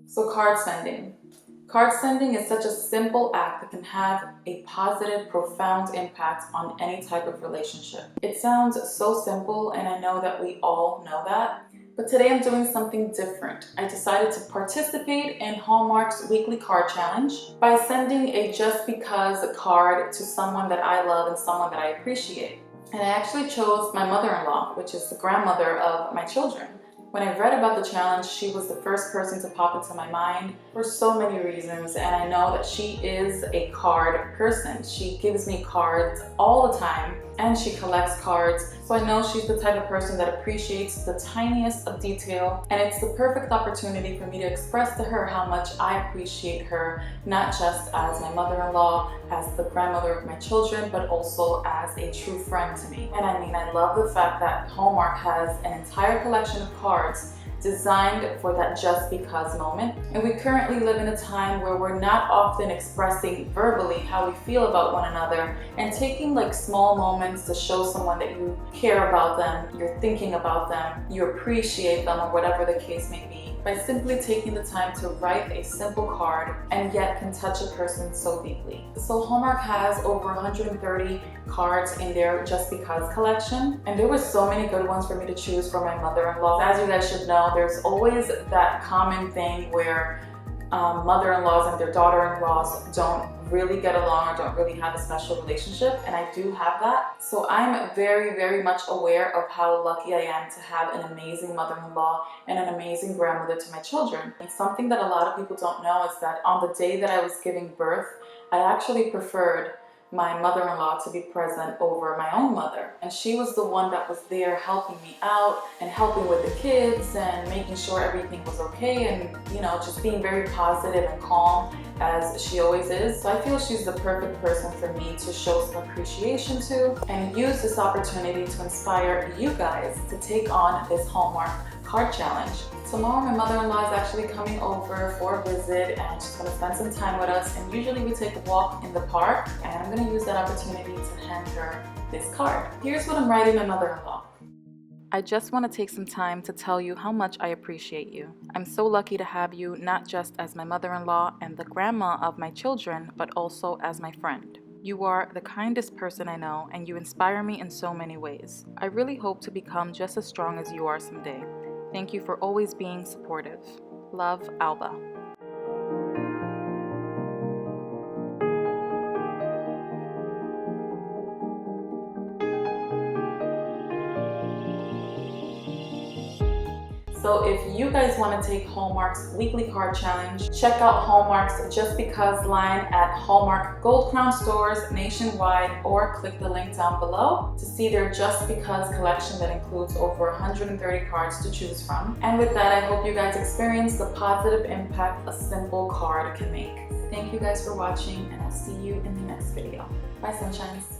So card sending. Card sending is such a simple act that can have a positive, profound impact on any type of relationship. It sounds so simple, and I know that we all know that. But today I'm doing something different. I decided to participate in Hallmark's weekly card challenge by sending a just because card to someone that I love and someone that I appreciate. And I actually chose my mother-in-law, which is the grandmother of my children. When I read about the challenge, she was the first person to pop into my mind for so many reasons, and I know that she is a card person. She gives me cards all the time, and she collects cards, so I know she's the type of person that appreciates the tiniest of detail, and it's the perfect opportunity for me to express to her how much I appreciate her, not just as my mother-in-law, as the grandmother of my children, but also as a true friend to me. And I mean, I love the fact that Hallmark has an entire collection of cards designed for that just because moment. And we currently live in a time where we're not often expressing verbally how we feel about one another, and taking like small moments to show someone that you care about them, you're thinking about them, you appreciate them, or whatever the case may be, by simply taking the time to write a simple card and yet can touch a person so deeply. So Hallmark has over 130 cards in their Just Because collection, and there were so many good ones for me to choose for my mother-in-law. As you guys should know, there's always that common thing where mother-in-laws and their daughter-in-laws don't really get along or don't really have a special relationship, and I do have that. So I'm very, very much aware of how lucky I am to have an amazing mother-in-law and an amazing grandmother to my children. And something that a lot of people don't know is that on the day that I was giving birth, I actually preferred my mother-in-law to be present over my own mother, and she was the one that was there helping me out and helping with the kids and making sure everything was okay, and you know, just being very positive and calm as she always is. So I feel she's the perfect person for me to show some appreciation to and use this opportunity to inspire you guys to take on this Hallmark card challenge. Tomorrow my mother-in-law is actually coming over for a visit, and she's going to spend some time with us, and usually we take a walk in the park, and I'm going to use that opportunity to hand her this card. Here's what I'm writing my mother-in-law. I just want to take some time to tell you how much I appreciate you. I'm so lucky to have you not just as my mother-in-law and the grandma of my children, but also as my friend. You are the kindest person I know, and you inspire me in so many ways. I really hope to become just as strong as you are someday. Thank you for always being supportive. Love, Alba. So if you guys want to take Hallmark's weekly card challenge, check out Hallmark's Just Because line at Hallmark Gold Crown stores nationwide, or click the link down below to see their Just Because collection that includes over 130 cards to choose from. And with that, I hope you guys experience the positive impact a simple card can make. Thank you guys for watching, and I'll see you in the next video. Bye, sunshines.